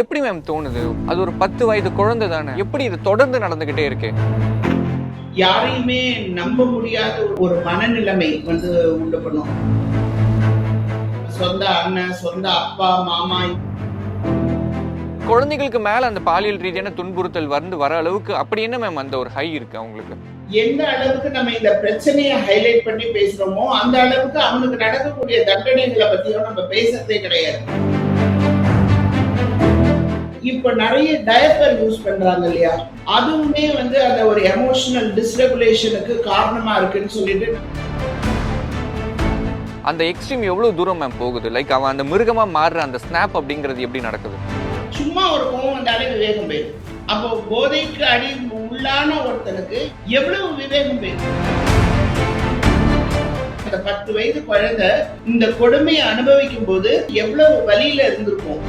எப்படி மேம் தோணுது? அது ஒரு 10 வயது குழந்தை தானே, எப்படி இது தொடர்ந்து நடந்துகிட்டே இருக்கு? யாரையுமே நம்ப முடியாத ஒரு மனநிலைமை உண்டு பண்ணும். சொந்த அண்ணன், சொந்த அப்பா, மாமா, குழந்தைகளுக்கு மேல அந்த பாலியல் ரீதியான துன்புறுத்தல் வர அளவுக்கு அப்படி என்ன மேம் அந்த ஒரு ஹை இருக்கு அவங்களுக்கு? எந்த அளவுக்கு நம்ம இந்த பிரச்சனையை ஹைலைட் பண்ணி பேசுறோமோ அந்த அளவுக்கு அவனுக்கு நடக்கக்கூடிய தண்டனைகளை பத்தியும் நம்ம பேசுறதே கிடையாது. இப்ப நிறைய டயப்பர் யூஸ் பண்றாங்க இல்லையா, அதுவுமே அந்த ஒரு எமோஷனல் டிஸ்ரெகுலேஷனுக்கு காரணமா இருக்குன்னு சொல்லிட்டு அந்த எக்ஸ்ட்ரீம் எவ்வளவு தூரம் மேம் போகுது? லைக் அவன் அந்த மிருகமா மாறுற அந்த ஸ்னாப் அப்படிங்கிறது எப்படி நடக்குது? சும்மா ஒரு கோவம் வந்தாலே விவேகம் போயிடும். அப்போ போதைக்கு அடி உள்ளான ஒருத்தனுக்கு எவ்வளவு விவேகம் போயிடும்? அந்த 10 வயது குழந்தை இந்த கொடுமையை அனுபவிக்கும் போது எவ்வளவு வலியில இருந்திருக்கும்.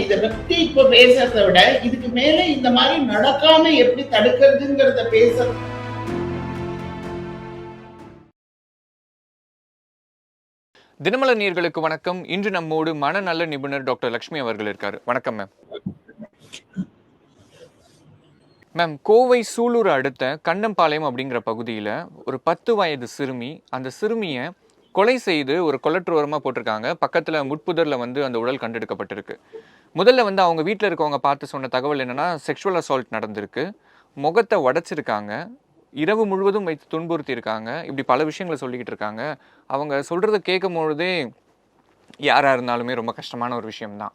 இத பத்தி இப்ப பேசுறத விட இதுக்கு மேல இந்த மாதிரி நடக்காம எப்படி தடுக்கிறதுங்கிறத பேச. தினமலர் நேயர்களுக்கு வணக்கம். இன்று நம்மோடு மனநல நிபுணர் டாக்டர் லட்சுமி அவர்கள் இருக்காரு. வணக்கம் மேம். மேம், கோவை சூலூர் அடுத்த கண்ணம்பாளையம் அப்படிங்கிற பகுதியில ஒரு 10 வயது சிறுமி, அந்த சிறுமியை கொலை செய்து ஒரு கொல்லற்றுவரமா போட்டிருக்காங்க. பக்கத்துல முட்புதர்ல அந்த உடல் கண்டெடுக்கப்பட்டிருக்கு. முதல்ல அவங்க வீட்டில் இருக்கவங்க பார்த்து சொன்ன தகவல் என்னன்னா, செக்ஷுவல் அசால்ட் நடந்திருக்கு, முகத்தை உடைச்சிருக்காங்க, இரவு முழுவதும் வைத்து துன்புறுத்தி இருக்காங்க, இப்படி பல விஷயங்களை சொல்லிக்கிட்டு இருக்காங்க. அவங்க சொல்றதை கேட்கும் பொழுதே யாராக இருந்தாலுமே ரொம்ப கஷ்டமான ஒரு விஷயம்தான்.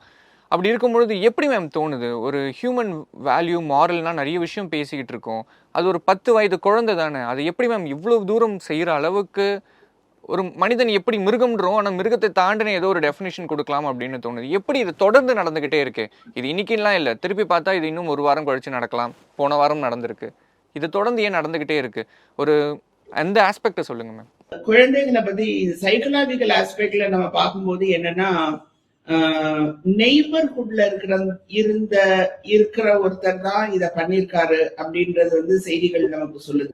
அப்படி இருக்கும் பொழுது எப்படி மேம் தோணுது? ஒரு ஹியூமன் வேல்யூ மாரல்னா நிறைய விஷயம் பேசிக்கிட்டு இருக்கோம், அது ஒரு 10 வயது குழந்தை தானே, அது எப்படி மேம் இவ்வளவு தூரம் செய்கிற அளவுக்கு ஒரு மனிதன் எப்படி மிருகம்ன்றோம், ஆனால் மிருகத்தை தாண்டின ஏதோ ஒரு டெஃபினேஷன் கொடுக்கலாம் அப்படின்னு தோணுது. எப்படி இது தொடர்ந்து நடந்துகிட்டே இருக்கு? இது இன்னைக்குலாம் இல்லை, திருப்பி பார்த்தா இது இன்னும் ஒரு வாரம் கழிச்சு நடக்கலாம், போன வாரம் நடந்திருக்கு, இது தொடர்ந்து ஏன் நடந்துகிட்டே இருக்கு? ஒரு அந்த ஆஸ்பெக்டை சொல்லுங்க மேம். குழந்தைகளை பத்தி சைக்கலாஜிக்கல் ஆஸ்பெக்ட்ல நம்ம பார்க்கும்போது என்னன்னா, நெய்பர்ஹுட்ல இருக்கிற ஒருத்தர் தான் இத பண்ணிருக்காரு அப்படின்றது செய்திகள் நமக்கு சொல்லுது.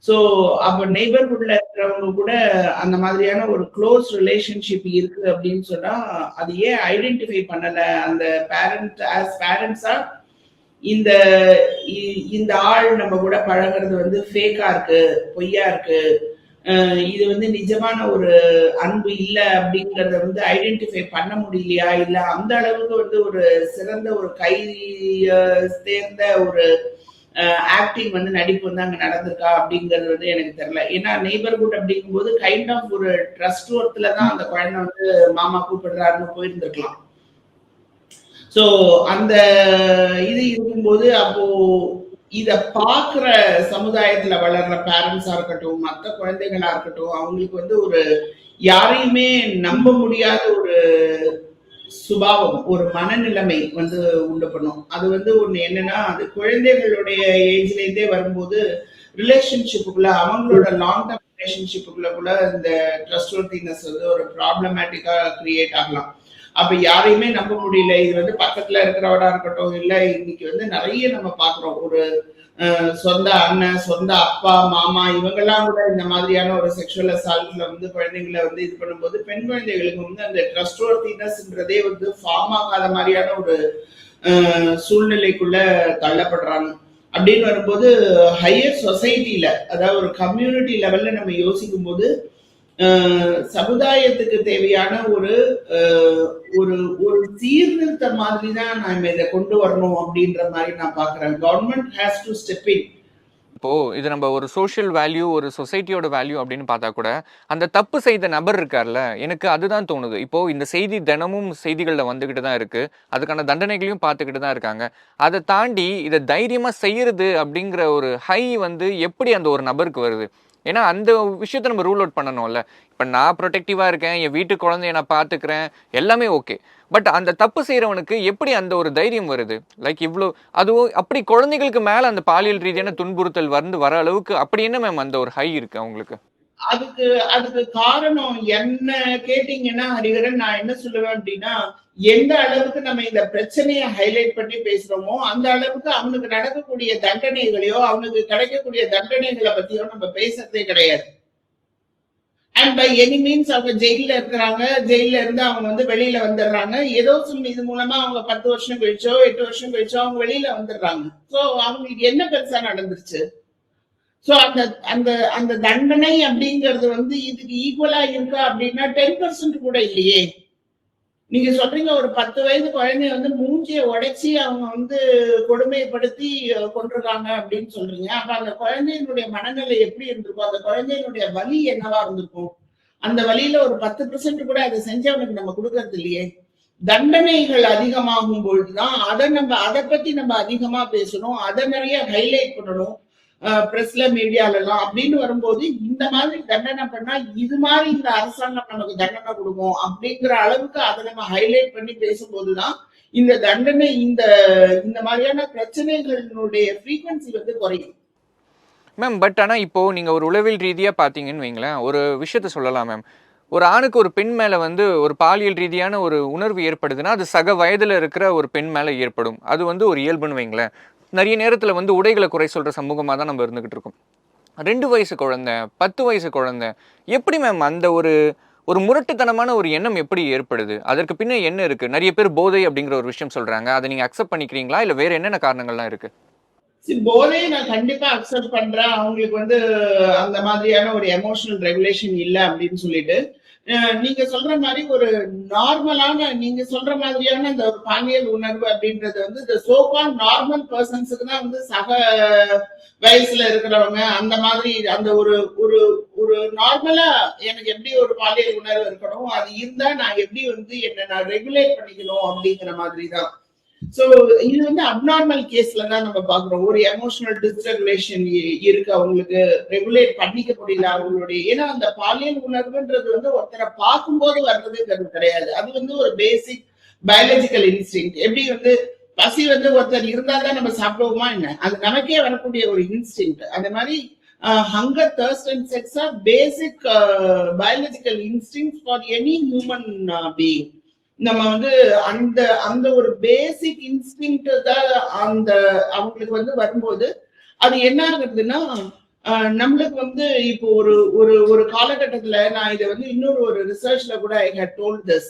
சோ அப்ப நெய்பர்ஹுட்ல இருக்கிறவங்க கூட அந்த மாதிரியான ஒரு க்ளோஸ் ரிலேஷன்ஷிப் இருக்கு அப்படின்னு சொன்னா, அது ஏன் ஐடென்டிஃபை பண்ணல அந்த பேரண்ட்ஸா? இந்த இந்த ஆள் நம்ம கூட பழகிறது ஃபேக்கா இருக்கு, பொய்யா இருக்கு, இது நிஜமான ஒரு அன்பு இல்ல அப்படிங்கறத ஐடென்டிஃபை பண்ண முடியலையா, இல்ல அந்த அளவுக்கு ஒரு சிறந்த ஒரு கை தேர்ந்த ஒரு ஆக்டிங் நடிப்பு அங்க நடந்திருக்கா அப்படிங்கிறது எனக்கு தெரியல. ஏன்னா நெய்பர்ஹுட் அப்படிங்கும் போது கைண்ட் ஆஃப் ஒரு ட்ரஸ்ட் ஒர்த்ல தான் அந்த குழந்தை மாமா கூப்பிடுறாருன்னு போயிருந்திருக்கலாம். சோ அந்த இது இருக்கும்போது அப்போ இத பாக்குற சமுதாயத்துல வளர்ற பேரண்ட்ஸா இருக்கட்டும், மற்ற குழந்தைகளா இருக்கட்டும், அவங்களுக்கு ஒரு யாரையுமே நம்ப முடியாத ஒரு சுபாவம், ஒரு மனநிலைமை உண்டு பண்ணும். அது ஒண்ணு என்னன்னா, அது குழந்தைகளுடைய ஏஜ்ல இருந்தே வரும்போது ரிலேஷன்ஷிப்புக்குள்ள, அவங்களோட லாங் டர்ம் ரிலேஷன்ஷிப்புக்குள்ள கூட இந்த ட்ரஸ்ட் ஒர்த்தினஸ் ஒரு ப்ராப்ளமேட்டிக்கா கிரியேட் ஆகலாம். அப்ப யாரையுமே நம்ப முடியல. இது பக்கத்துல இருக்கிறவரா இருக்கட்டும், இல்ல இன்னைக்கு நிறைய நம்ம பாக்குறோம், ஒரு சொந்த அண்ணன், சொந்த அப்பா, மாமா, இவங்கெல்லாம் கூட இந்த மாதிரியான ஒரு செக்ஷுவல் அசால்ட்ல குழந்தைங்களை இது பண்ணும்போது பெண் குழந்தைகளுக்கு அந்த ட்ரஸ்ட் ஒர்த்தினஸ்ன்றதே ஃபார்ம் ஆகாத மாதிரியான ஒரு சூழ்நிலைக்குள்ள தள்ளப்படுறாங்க. அப்படின்னு வரும்போது ஹையர் சொசைட்டில, அதாவது ஒரு கம்யூனிட்டி லெவல்ல நம்ம யோசிக்கும் போது சமுதாயத்துக்கு தேவையான ஒரு ஒரு சீர்திருத்த மாதிரி தான் நாம இதை கொண்டு வரணும் அப்படின்ற மாதிரி நான் பாக்குறேன். Government has to step in. இப்போ இது நம்ம ஒரு சோஷியல் வேல்யூ, ஒரு சொசைட்டியோட வேல்யூ அப்படின்னு பார்த்தா கூட, அந்த தப்பு செய்த நபர் இருக்கார்ல, எனக்கு அதுதான் தோணுது. இப்போ இந்த செய்தி தினமும் செய்திகளில் வந்துகிட்டு தான் இருக்கு, அதுக்கான தண்டனைகளையும் பார்த்துக்கிட்டு தான் இருக்காங்க. அதை தாண்டி இதை தைரியமா செய்யறது அப்படிங்கிற ஒரு ஹை எப்படி அந்த ஒரு நபருக்கு வருது? ஏன்னா அந்த விஷயத்த நம்ம ரூல் அவுட் பண்ணணும்ல. இப்போ நான் ப்ரொடெக்டிவா இருக்கேன், என் வீட்டு குழந்தைய நான் பார்த்துக்கிறேன், எல்லாமே ஓகே. பட் அந்த தப்பு செய்யறவனுக்கு எப்படி அந்த ஒரு தைரியம் வருது? லைக் இவ்வளோ அதுவும் அப்படி குழந்தைகளுக்கு மேல அந்த பாலியல் ரீதியான துன்புறுத்தல் வர அளவுக்கு அப்படி என்ன மேம் அந்த ஒரு ஹை இருக்கு அவங்களுக்கு? அதுக்கு அதுக்கு காரணம் என்ன கேட்டீங்கன்னா ஹரிகரன், நான் என்ன சொல்லுவேன் அப்படின்னா, எந்த அளவுக்கு நம்ம இந்த பிரச்சனையை ஹைலைட் பண்ணி பேசுறோமோ அந்த அளவுக்கு அவனுக்கு நடக்கக்கூடிய தண்டனைகளையோ, அவனுக்கு கிடைக்கக்கூடிய தண்டனைகளை பத்தியோ நம்ம பேசுறதே கிடையாது. அண்ட் பை எனி மீன்ஸ் அவங்க ஜெயில இருக்கிறாங்க, ஜெயில இருந்து அவங்க வந்து வெளியில வந்துடுறாங்க. ஏதோ சொல்லி இது மூலமா அவங்க 10 வருஷம் கழிச்சோ 8 வருஷம் கழிச்சோ அவங்க வெளியில வந்துடுறாங்க. சோ அவங்களுக்கு என்ன பெருசா நடந்துருச்சு? சோ அந்த அந்த அந்த தண்டனை அப்படிங்கிறது வந்து இதுக்கு ஈக்குவலா இருக்கா அப்படின்னா 10% கூட இல்லையே. நீங்க சொல்றீங்க ஒரு 10 வயது குழந்தைய வந்து மூஞ்சிய உடைச்சி அவங்க வந்து கொடுமைப்படுத்தி கொண்டிருக்காங்க அப்படின்னு சொல்றீங்க. அப்ப அந்த குழந்தையினுடைய மனநிலை எப்படி இருந்திருக்கும்? அந்த குழந்தையினுடைய வலி என்னவா இருந்திருக்கும்? அந்த வழியில ஒரு 10% கூட அதை செஞ்சவனுக்கு நம்ம கொடுக்கறது இல்லையே. தண்டனைகள் அதிகமாகும் பொழுதுதான் அதை பத்தி நம்ம அதிகமா பேசணும், அதை நிறைய ஹைலைட் பண்ணணும் பிரஸ்ல மீடியால எல்லாம் அப்படின்னு வரும்போது இந்த மாதிரி தண்டனை பண்ணா இது மாதிரி இந்த அரசாங்கம் நமக்கு தண்டனை கொடுக்கும் அப்படிங்கிற அளவுக்கு அதை நம்ம ஹைலைட் பண்ணி பேசும்போதுதான் இந்த தண்டனை இந்த இந்த மாதிரியான பிரச்சனைகளுடைய ஃப்ரீக்வன்சி வந்து குறையும். மேம் பட் ஆனால் இப்போ நீங்கள் ஒரு உளவியல் ரீதியாக பார்த்தீங்கன்னு வைங்களேன், ஒரு விஷயத்த சொல்லலாம் மேம். ஒரு ஆணுக்கு ஒரு பெண் மேலே வந்து ஒரு பாலியல் ரீதியான ஒரு உணர்வு ஏற்படுதுன்னா அது சக வயதில் இருக்கிற ஒரு பெண் மேலே ஏற்படும். அது வந்து ஒரு இயல்புன்னு வைங்களேன். நிறைய நேரத்தில் வந்து உடைகளை குறை சொல்கிற சமூகமாக தான் நம்ம இருந்துகிட்டு இருக்கோம். 2 வயசு குழந்தை 10 வயசு குழந்தை எப்படி மேம் அந்த ஒரு ஒரு முரட்டுத்தனமான ஒரு எண்ணம் எப்படி ஏற்படுது? அதற்கு பின்ன என்ன இருக்குது? நிறைய பேர் போதை அப்படிங்கிற ஒரு விஷயம் சொல்கிறாங்க. அதை நீங்கள் அக்செப்ட் பண்ணிக்கிறீங்களா இல்லை வேறு என்னென்ன காரணங்கள்லாம் இருக்குது? போதையை நான் கண்டிப்பா அக்செப்ட் பண்றேன். அவங்களுக்கு வந்து அந்த மாதிரியான ஒரு எமோஷனல் ரெகுலேஷன் இல்லை அப்படின்னு சொல்லிட்டு நீங்க சொல்ற மாதிரி ஒரு நார்மலான நீங்க சொல்ற மாதிரியான இந்த ஒரு பாலியல் உணர்வு அப்படின்றது வந்து இந்த சோகால் நார்மல் பர்சன்ஸுக்கு தான் வந்து சக வயசுல இருக்கிறவங்க அந்த மாதிரி அந்த ஒரு ஒரு ஒரு நார்மலா எனக்கு எப்படி ஒரு பாலியல் உணர்வு இருக்கணும், அது இருந்தா நான் எப்படி வந்து என்ன நான் ரெகுலேட் பண்ணிக்கணும் அப்படிங்கிற மாதிரி தான். சோ இது வந்து அப்நார்மல் கேஸ்ல தான் நம்ம பாக்குறோம். ஒரு எமோஷனல் டிஸ்ரெகுலேஷன் இருக்கு, அவங்களுக்கு ரெகுலேட் பண்ணிக்க முடியல அவங்களுடைய. ஏன்னா அந்த பாலியல் உணர்வுன்றது வந்து ஒருத்தரை பார்க்கும்போது வர்றதுங்கிறது கிடையாது. அது வந்து ஒரு பேசிக் பயாலஜிக்கல் இன்ஸ்டிங். எப்படி வந்து பசி வந்து ஒருத்தர் இருந்தா தான் நம்ம சாப்பிடுவோமா என்ன, அது நமக்கே வரக்கூடிய ஒரு இன்ஸ்டிங். அந்த மாதிரி hunger, thirst and sex are basic biological instincts for any human being. நம்ம வந்து அந்த அந்த ஒரு பேசிக் இன்ஸ்டிங் தான் அந்த அவங்களுக்கு வந்து வரும்போது அது என்ன ஆகுதுன்னா நம்மளுக்கு வந்து இப்போ ஒரு ஒரு ஒரு காலகட்டத்துல நான் இதை வந்து இன்னொரு ஒரு ரிசர்ச்ல கூட ஐ ஹேட் டோல்ட் திஸ்.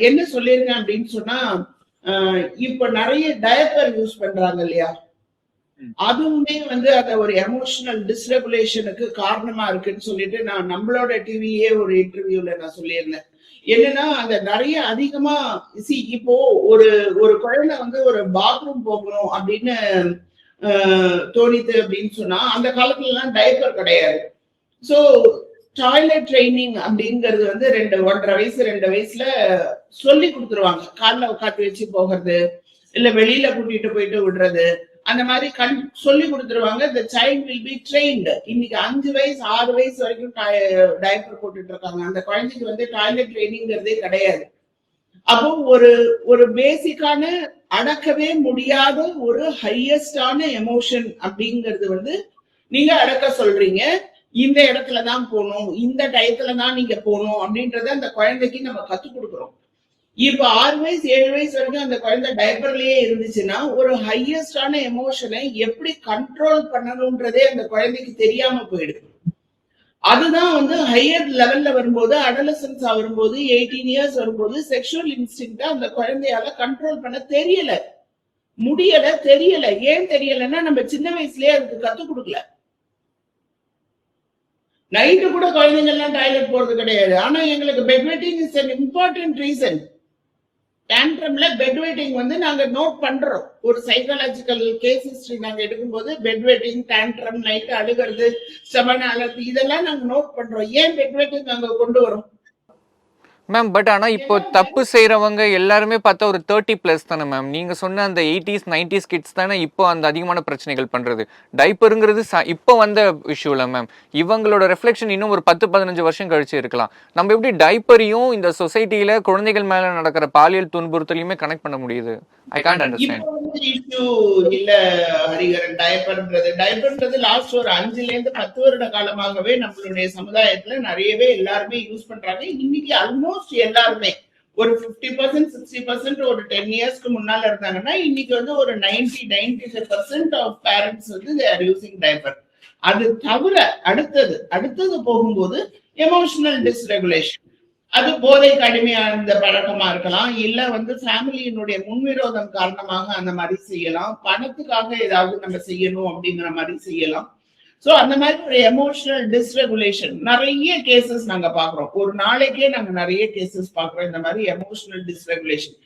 என்ன சொல்லியிருக்கேன் அப்படின்னு சொன்னா இப்ப நிறைய டயப்பர் யூஸ் பண்றாங்க இல்லையா, அதுவுமே வந்து அந்த ஒரு எமோஷனல் டிஸ்ரெகுலேஷனுக்கு காரணமா இருக்குன்னு சொல்லிட்டு நான் நம்மளோட டிவியே ஒரு இன்டர்வியூல நான் சொல்லியிருந்தேன். என்னன்னா அந்த நிறைய அதிகமா இப்போ ஒரு ஒரு குழந்தை வந்து ஒரு பாத்ரூம் போகணும் அப்படின்னு தோணித்து அப்படின்னு சொன்னா அந்த காலத்துல எல்லாம் டைப்பர் கிடையாது. சோ டாய்லெட் ட்ரைனிங் அப்படிங்கிறது வந்து 1.5 வயசு 2 வயசுல சொல்லி கொடுத்துருவாங்க. காலில் உட்காந்து வச்சு போகிறது, இல்ல வெளியில கூட்டிட்டு போயிட்டு விடுறது, அந்த மாதிரி சொல்லி கொடுத்துருவாங்க. the child will be trained. இன்னைக்கு 5 வயசு 6 வயசு வரைக்கும் டைப்பர் போட்டுட்டு இருக்காங்க. அந்த குழந்தைக்கு வந்து டாய்லெட் ட்ரைனிங்கிறதே கிடையாது. அப்போ ஒரு ஒரு பேசிக்கான அடக்கவே முடியாத ஒரு ஹையஸ்டான எமோஷன் அப்படிங்கிறது வந்து நீங்க அடக்க சொல்றீங்க. இந்த இடத்துலதான் போகணும், இந்த டயத்துலதான் நீங்க போகணும் அப்படின்றத அந்த குழந்தைக்கு நம்ம கத்துக் கொடுக்குறோம். இப்ப 6 வயசு 7 வயசு வரைக்கும் அந்த குழந்தை டைப்பர்லயே இருந்துச்சுன்னா ஒரு ஹையஸ்டான எமோஷனை எப்படி கண்ட்ரோல் பண்ணணும்ன்றதே அந்த குழந்தைக்கு தெரியாம போயிடுது. அதுதான் வந்து ஹையர் லெவல்ல வரும்போது அடலசன்ஸ் வரும்போது 18 இயர்ஸ் வரும்போது செக்ஷுவல் இன்ஸ்டிங்க்ட அந்த குழந்தையால கண்ட்ரோல் பண்ண தெரியல. ஏன் தெரியலன்னா நம்ம சின்ன வயசுலயே அதுக்கு கத்துக் கொடுக்கல. நைட்டு கூட குழந்தைங்க எல்லாம் டாய்லெட் போறது கிடையாது. ஆனா எங்களுக்கு bed waiting is an important reason. டேண்ட்ரம்ல பெட் வெயிட்டிங் வந்து நாங்க நோட் பண்றோம். ஒரு சைக்காலஜிக்கல் கேஸ் ஹிஸ்டரி நாங்க எடுக்கும்போது பெட் வெயிட்டிங், டேண்ட்ரம், நைட்டு அழுகிறது, ஸ்டமன் அலர்ஜி இதெல்லாம் நாங்க நோட் பண்றோம். ஏன் பெட் வெயிட்டிங் நாங்க கொண்டு வரோம் மேம்? பட் ஆனால் இப்போ தப்பு செய்கிறவங்க எல்லாருமே பார்த்தா ஒரு 30+ தானே மேம். நீங்கள் சொன்ன அந்த 80s 90s கிட்ஸ் தானே இப்போ அந்த அதிகமான பிரச்சனைகள் பண்ணுறது. டைப்பருங்கிறது இப்போ வந்த விஷயம் இல்லை மேம். இவங்களோட ரெஃப்ளெக்ஷன் இன்னும் ஒரு 10-15 வருஷம் கழிச்சு இருக்கலாம். நம்ம எப்படி டைப்பரையும் இந்த சொசைட்டியில் குழந்தைகள் மேலே நடக்கிற பாலியல் துன்புறுத்தலையுமே கனெக்ட் பண்ண முடியுது? I can't understand. இல்ல ஹரிகரன், டைப்பர்ன்றது லாஸ்ட் ஒரு 5-10 வருட காலமாகவே நம்மளுடைய சமுதாயத்துல நிறையவே எல்லாருமே யூஸ் பண்றாங்க. இன்னைக்கு ஆல்மோஸ்ட் எல்லாருமே ஒரு 50% 60% ஒரு 10 இயர்ஸ்க்கு முன்னால இருந்தாங்கன்னா இன்னைக்கு வந்து ஒரு 90-95% ஆஃப் பேரண்ட்ஸ் வந்து they are using diaper. அது தவிர அடுத்தது போகும்போது எமோஷனல் டிஸ்ரெகுலேஷன். அது போதைக்கு அடிமையான பழக்கமா இருக்கலாம், இல்ல வந்து ஃபேமிலியினுடைய முன்விரோதம் காரணமாக அந்த மாதிரி செய்யலாம், பணத்துக்காக ஏதாவது நம்ம செய்யணும் அப்படிங்கிற மாதிரி செய்யலாம். சோ அந்த மாதிரி ஒரு எமோஷனல் டிஸ்ரெகுலேஷன் நிறைய கேசஸ் நாங்க பாக்குறோம். ஒரு நாளைக்கே நாங்க நிறைய கேசஸ் பாக்குறோம் இந்த மாதிரி எமோஷனல் டிஸ்ரெகுலேஷன்.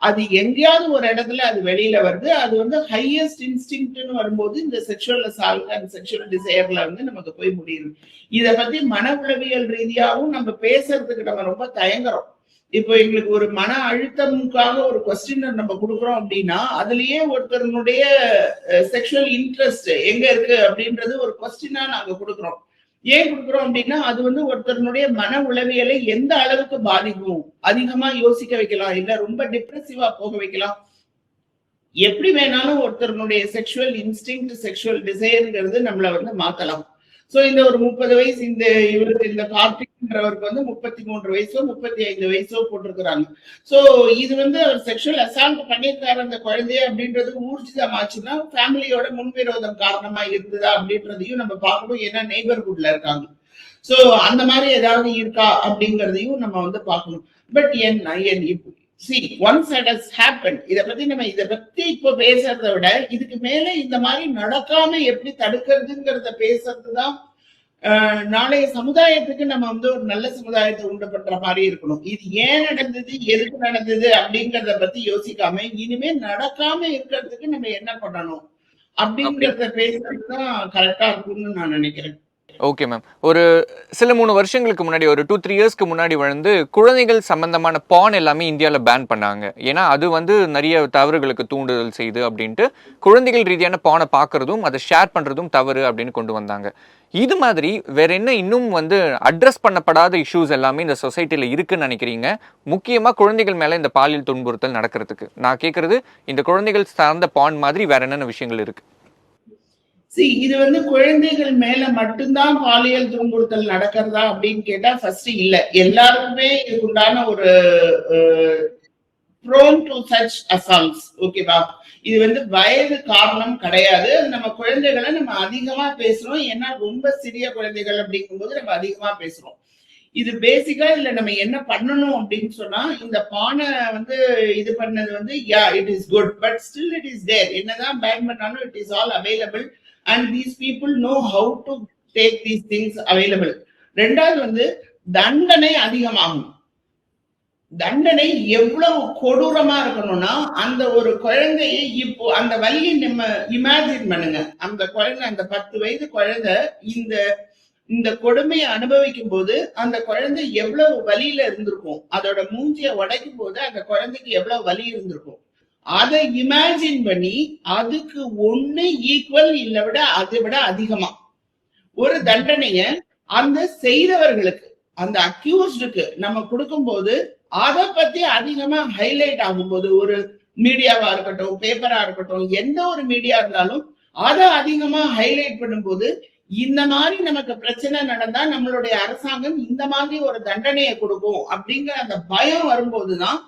அது எங்கேயாவது ஒரு இடத்துல அது வெளியில வருது. அது வந்து ஹையஸ்ட் இன்ஸ்டிங்க்ட்னு வரும்போது இந்த செக்ஷுவல் அசால்ட் அண்ட் செக்ஷுவல் டிசையர்ல வந்து நமக்கு போய் முடியுது. இத பத்தி மன உளவியல் ரீதியாகவும் நம்ம பேசுறதுக்கு நம்ம ரொம்ப தயங்குறோம். இப்போ எங்களுக்கு ஒரு மன அழுத்தமுக்காக ஒரு கொஸ்டின் நம்ம கொடுக்குறோம் அப்படின்னா அதுலயே ஒருத்தருடைய செக்ஷுவல் இன்ட்ரெஸ்ட் எங்க இருக்கு அப்படின்றது ஒரு கொஸ்டினா நாங்க கொடுக்குறோம். ஏன் கொடுக்குறோம் அப்படின்னா அது வந்து ஒருத்தருடைய மன உளவியலை எந்த அளவுக்கு பாதிக்கும், அதிகமா யோசிக்க வைக்கலாம், இல்ல ரொம்ப டிப்ரெசிவா போக வைக்கலாம், எப்படி வேணாலும் ஒருத்தருடைய செக்ஷுவல் இன்ஸ்டிங் செக்ஷுவல் டிசைர்ங்கிறது நம்மள வந்து மாத்தலாம். சோ இந்த ஒரு 30 வயசு இந்த இவருக்கு இந்த கார்த்திக்ன்றவருக்கு வந்து 33 வயசோ 35 வயசோ போட்டிருக்கிறாங்க. சோ இது வந்து அவர் செக்ஷுவல் அசால்ட் பண்ணியிருக்காரு அந்த குழந்தைய அப்படின்றது ஊர்ஜிதமாச்சுன்னா ஃபேமிலியோட முன்விரோதம் காரணமா இருந்ததா அப்படின்றதையும் நம்ம பார்க்கணும். ஏன்னா நெய்பர்ஹுட்ல இருக்காங்க. சோ அந்த மாதிரி ஏதாவது இருக்கா அப்படிங்கறதையும் நம்ம வந்து பார்க்கணும். But see once that has happened, இத பத்தி இப்போ பேசுறதை விட இதுக்கு மேல இந்த மாதிரி நடக்காம எப்படி தடுக்கிறதுங்கிறத பேசுறதுதான் நாளைய சமுதாயத்துக்கு நம்ம வந்து ஒரு நல்ல சமுதாயத்தை உண்டு பண்ற மாதிரி இருக்கணும். இது ஏன் நடந்தது, எதுக்கு நடந்தது அப்படிங்கறத பத்தி யோசிக்காம இனிமே நடக்காம இருக்கிறதுக்கு நம்ம என்ன பண்ணணும் அப்படிங்கறத பேசுறதுதான் கரெக்டா இருக்கும்னு நான் நினைக்கிறேன். Okay ma'am. ஒரு சில 3 வருஷங்களுக்கு முன்னாடி, ஒரு 2-3 இயர்ஸ்க்கு முன்னாடி வந்து குழந்தைகள் சம்பந்தமான பான் எல்லாமே இந்தியாவில் பேன் பண்ணாங்க. ஏன்னா அது வந்து நிறைய தவறுகளுக்கு தூண்டுதல் செய்து அப்படின்ட்டு குழந்தைகள் ரீதியான பானை பார்க்கறதும் அதை ஷேர் பண்ணுறதும் தவறு அப்படின்னு கொண்டு வந்தாங்க. இது மாதிரி வேற என்ன இன்னும் வந்து அட்ரஸ் பண்ணப்படாத இஷ்யூஸ் எல்லாமே இந்த சொசைட்டியில் இருக்குன்னு நினைக்கிறீங்க? முக்கியமாக குழந்தைகள் மேலே இந்த பாலியல் துன்புறுத்தல் நடக்கிறதுக்கு நான் கேட்குறது, இந்த குழந்தைகள் சார்ந்த பான் மாதிரி வேற என்னென்ன விஷயங்கள் இருக்கு? இது வந்து குழந்தைகள் மேல மட்டும்தான் பாலியல் துன்புறுத்தல் நடக்கிறதா அப்படின்னு கேட்டா ஃபர்ஸ்ட் இல்ல. எல்லாருக்குமே இதுக்குண்டான ஒரு prone to such assaults. ஓகேவா? இது வந்து வயது காரணம் கிடையாது. நம்ம குழந்தைகளை நம்ம அதிகமா பேசுறோம். ஏன்னா ரொம்ப சிறிய குழந்தைகள் அப்படிங்கும்போது நம்ம அதிகமா பேசுறோம். இது பேசிக்கா இல்ல நம்ம என்ன பண்ணணும் அப்படின்னு சொன்னா, இந்த பானை வந்து இது பண்ணது வந்து it is good, but still it is there. என்னதான் பேன் பண்ணாலும் it is all available and these people know how to take these things available. ரெண்டாவது வந்து தண்டனை அதிகமாகும். தண்டனை எவ்வளவு கொடூரமா இருக்கணும்னா, அந்த ஒரு குழந்தையை இப்போ அந்த வலியை நம்ம இமேஜின் பண்ணுங்க. அந்த குழந்தை, அந்த 10 வயது குழந்தை இந்த கொடுமையை அனுபவிக்கும் போது அந்த குழந்தை எவ்வளவு வலியில இருந்திருக்கும், அதோட மூஞ்சிய உடைக்கும் போது அந்த குழந்தைக்கு எவ்வளவு வலி இருந்திருக்கும். அதை இமேஜின் பண்ணி அதுக்கு ஒண்ணு ஈக்குவல் இல்ல விட அதை விட அதிகமா ஒரு தண்டனைய அந்த செய்தவர்களுக்கு, அந்த அக்யூஸ்டுக்கு நம்ம கொடுக்கும் போது அதை பத்தி அதிகமா ஹைலைட் ஆகும்போது, ஒரு மீடியாவா இருக்கட்டும், பேப்பரா இருக்கட்டும், எந்த ஒரு மீடியா இருந்தாலும் அதை அதிகமா ஹைலைட் பண்ணும்போது, இந்த மாதிரி நமக்கு பிரச்சனை நடந்தா நம்மளுடைய அரசாங்கம் இந்த மாதிரி ஒரு தண்டனையை கொடுக்கும் அப்படிங்கிற அந்த பயம் வரும்போதுதான்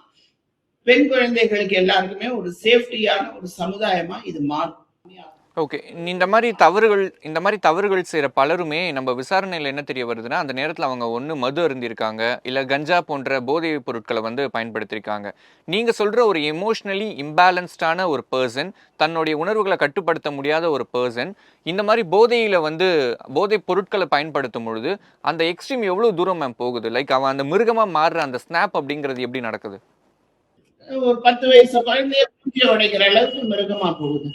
பெண் குழந்தைகளுக்கு எல்லாருக்குமே ஒரு சேஃப்டியான ஒரு சமுதாயமா இது மாறும். ஓகே. இந்த மாதிரி தவறுகள் செய்கிற பலருமே நம்ம விசாரணையில் என்ன தெரிய வருதுன்னா, அந்த நேரத்தில் அவங்க ஒன்று மது அருந்திருக்காங்க, இல்லை கஞ்சா போன்ற போதை பொருட்களை வந்து பயன்படுத்தியிருக்காங்க. நீங்கள் சொல்கிற ஒரு எமோஷ்னலி இம்பேலன்ஸ்டான ஒரு பர்சன், தன்னுடைய உணர்வுகளை கட்டுப்படுத்த முடியாத ஒரு பர்சன், இந்த மாதிரி போதை பொருட்களை பயன்படுத்தும் பொழுது அந்த எக்ஸ்ட்ரீம் எவ்வளோ தூரம் மேம் போகுது? லைக் அவன் அந்த மிருகமாக மாறுற அந்த ஸ்னாப் அப்படிங்கிறது எப்படி நடக்குது? ஒரு 10 வயசு குழந்தைய பூஜை உடைக்கிற அளவுக்கு மிருகமா போகுது.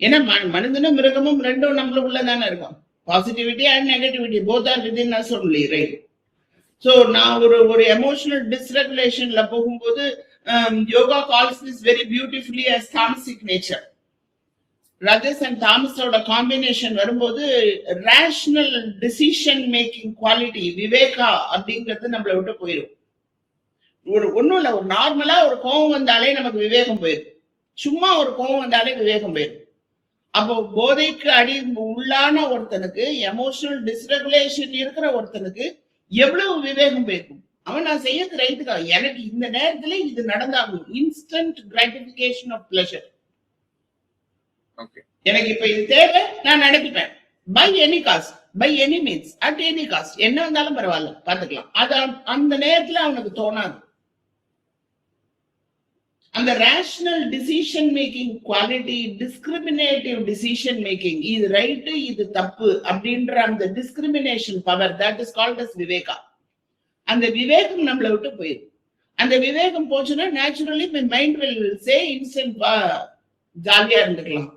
ஏன்னா மனிதனும் மிருகமும் ரெண்டும் நம்மளுக்குள்ளதானே இருக்கும். Positivity and negativity both are within us only, right? So நான் ஒரு எமோஷனல் டிஸ்ரெகுலேஷன்ல போகும்போது yoga calls this very beautifully as tamasic nature. Rajas and தாமஸோட காம்பினேஷன் வரும்போது rational decision making quality, viveka அப்படிங்கிறது நம்மளை விட்டு போயிடும். ஒண்ணும் இல்ல, ஒரு நார்மலா ஒரு கோபம் வந்தாலே நமக்கு விவேகம் போயிடும். சும்மா ஒரு கோபம் வந்தாலே விவேகம் போயிடும். அப்போ போதைக்கு உள்ளான ஒருத்தனுக்கு, எமோஷனல் டிஸ்ரெகுலேஷன் இருக்கிற ஒருத்தனுக்கு எவ்வளவு விவேகம் போயிருக்கும். அவன் நான் செய்யறது ரைட்டுக்கா, எனக்கு இந்த நேரத்துல இது நடந்தாகும். Instant gratification of pleasure. எனக்கு இப்ப இது தேவை, நான் நடத்திப்பேன் by any cost. By any means at any cost, என்ன வந்தாலும் பரவாயில்ல பாத்துக்கலாம். அது அந்த நேரத்துல அவனுக்கு தோணாது. அந்த rational decision making quality, discriminative decision making, இது ரைட்டு இது தப்பு அப்படின்ற அந்த discrimination power, that is called as விவேகா. அந்த விவேகம் நம்மளை விட்டு போயிடும். அந்த விவேகம் போச்சுன்னா naturally mind will say instant ஜாலியா இருந்துக்கலாம்.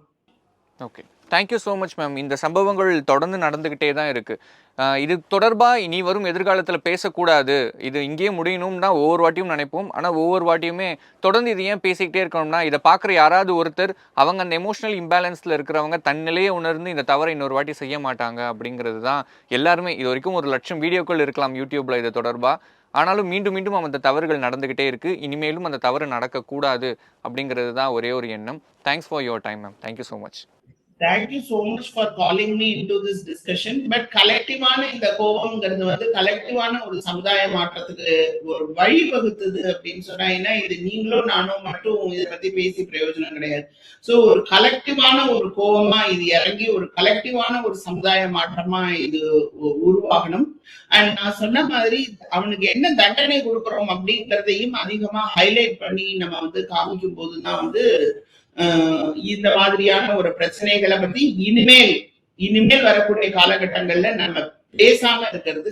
Okay, thank you so much ma'am. இந்த சம்பவங்கள் தொடர்ந்து நடந்துக்கிட்டே தான் இருக்குது. இது தொடர்பாக இனி வரும் எதிர்காலத்தில் பேசக்கூடாது, இது இங்கேயே முடியணும்னா ஒவ்வொரு வாட்டியும் நினைப்போம். ஆனால் ஒவ்வொரு வாட்டியுமே தொடர்ந்து இது ஏன் பேசிக்கிட்டே இருக்கணும்னா, இதை பார்க்குற யாராவது ஒருத்தர் அவங்க அந்த எமோஷனல் இம்பேலன்ஸில் இருக்கிறவங்க தன் நிலையை உணர்ந்து இந்த தவறை இன்னொரு வாட்டி செய்ய மாட்டாங்க அப்படிங்கிறது தான் எல்லாருமே. இது வரைக்கும் 1,00,000 வீடியோக்கள் இருக்கலாம் யூடியூப்பில் இது தொடர்பாக. ஆனாலும் மீண்டும் மீண்டும் அந்த தவறுகள் நடந்துக்கிட்டே இருக்குது. இனிமேலும் அந்த தவறு நடக்கக்கூடாது அப்படிங்கிறது தான் ஒரே ஒரு எண்ணம். Thanks for your time ma'am. Thank you so much. Thank you so much for calling me into this discussion. But கலெக்டிவான இந்த கோபம்ங்கிறது வந்து கலெக்டிவான ஒரு சமுதாய மாற்றத்துக்கு ஒரு வழி வகுத்தது அப்படின்னு சொன்னா, ஏன்னா இது நீங்களும் நானும் மட்டும் இதை பத்தி பேசி பிரயோஜனம் கிடையாது. சோ ஒரு கலெக்டிவான ஒரு கோபமா இது இறங்கி ஒரு கலெக்டிவான ஒரு சமுதாய மாற்றமா இது உருவாகணும். அண்ட் நான் சொன்ன மாதிரி அவனுக்கு என்ன தண்டனை கொடுக்குறோம் அப்படிங்கிறதையும் அதிகமா ஹைலைட் பண்ணி நம்ம வந்து காமிக்கும் போதுதான் வந்து இந்த மாதிரியான ஒரு பிரச்சனைகளை பத்தி இனிமேல் வரக்கூடிய காலகட்டங்கள்ல நம்ம பேசாம இருக்கிறது